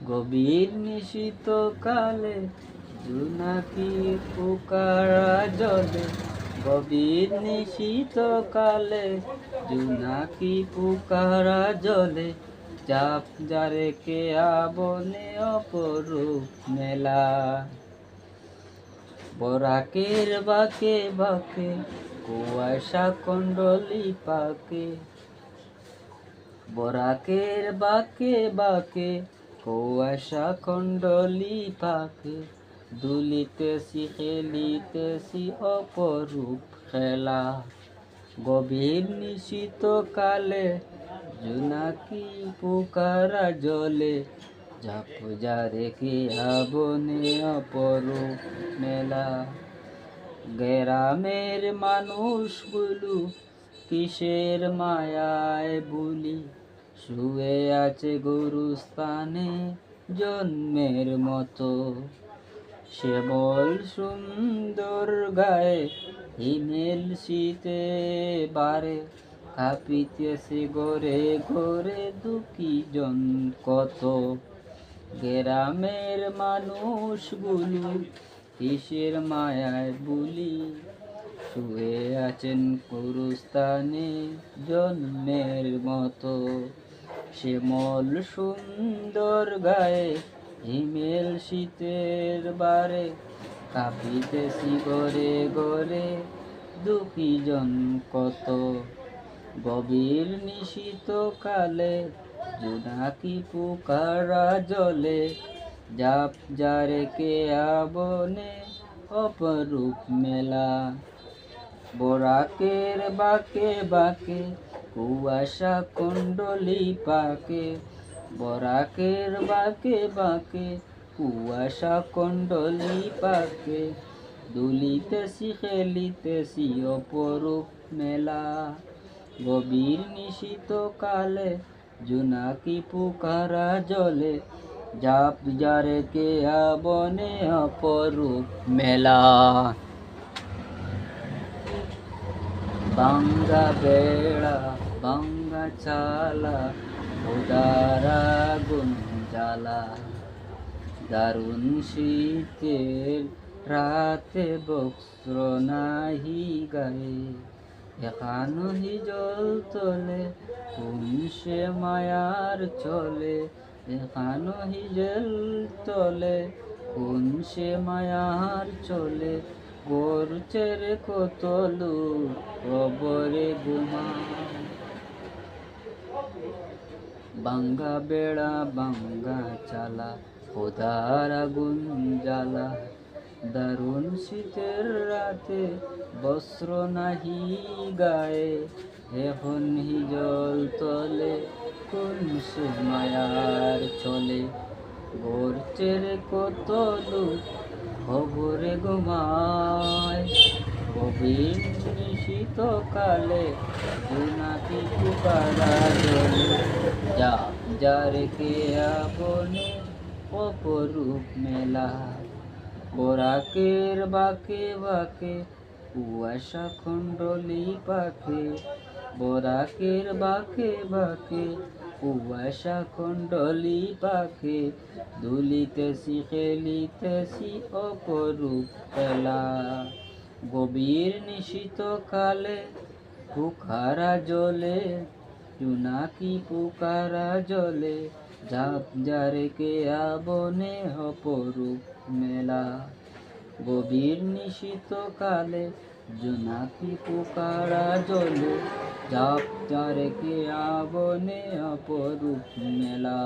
গভীর নিশীত কালে জোনাকি পোকারা জলে, গভীর নিশীত কালে জোনাকি পোকারা জলে, চাপ যারে কে আবনে অপরূপ মেলা। বরাকের বাঁকে বাঁকে কুয়াশা কন্ডলি পাকে, বরাকের বাঁকে বাঁকে কুয়াশা কন্ডলি পাকে, দুলিতেছি খেলিতেছি অপরূপ খেলা। গভীর নিশীত কালে জোনাকি পোকারা জলে, ঝাঁপ যারে কে আবনে অপরূপ মেলা। গ্রামের মানুষগুলো কিসের মায়ায় বুলি, শুয়ে আছে গুরুস্থানে জন্মের মতো। শ্যামল সুন্দর গায়ে হিমেল শীতে বারে, কাঁপিতেছে ঘরে ঘরে দুঃখী জন কত। গ্রামের মানুষগুলো কিসের মায়ায় বুলি, শুয়ে আছেন গুরুস্থানে জন্মের মতো। শ্যামল সুন্দর গায়ে হিমেল শীতের বারে, কাঁপিতেছি ঘরে ঘরে দুঃখী জন কত। গভীর নিশীত কালে জোনাকি পোকারা জলে, ঝাঁপ যারে কে আবনে অপরূপ মেলা। বরাকের বাঁকে বাঁকে কুয়াশা কন্ডলি পাকে, বরাকের বাঁকে বাঁকে কুয়াশা কন্ডলি পাকে, দুলিতেছি খেলিতেছি অপরূপ মেলা। গভীর নিশীত কালে জোনাকি পোকারা জলে, ঝাঁপ যারে কে আবনে অপরূপ মেলা। ভাঙ্গা বেড়া ভাঙ্গা চালা খোদার আগুন জ্বালা, দারুণ শীতের রাতে বস্ত্র নাহি গায়ে, এখানো হিজল তোলে কোন সে মায়ার চলে, এখানো হিজল তোলে কোন সে মায়ার চলে। গরুচে রে কত লোক কবরে ঘুমায়, ভাঙ্গা বেড়া ভাঙ্গা চালা খোদার আগুন জ্বালা, দারুণ শীতের রাতে বস্ত্র নাহি গায়ে, এখন হিজল তলে কোন সে মায়ার চলে। গরুচে রে কত লোক খবরে ঘুমায়, গভীর নিশীত কালে জোনাকি পোকারা জলে, ঝাঁপ যারে কে আবনে অপরূপ মেলা। বরাকের বাঁকে বাঁকে কুয়াশা কন্ডলি পাকে, বরাকের বাঁকে বাঁকে কুয়াশা কন্ডলি পাকে, দুলিতেছি খেলিতেছি অপরূপ খেলা। গভীর নিশীত কালে পোকারা জলে, জোনাকি পোকারা জলে, ঝাঁপ যারে কে আবনে অপরূপ মেলা। গভীর নিশীত কালে জোনাকি পোকারা জলে, ঝাঁপ যারে কে আবনে অপরূপ মেলা।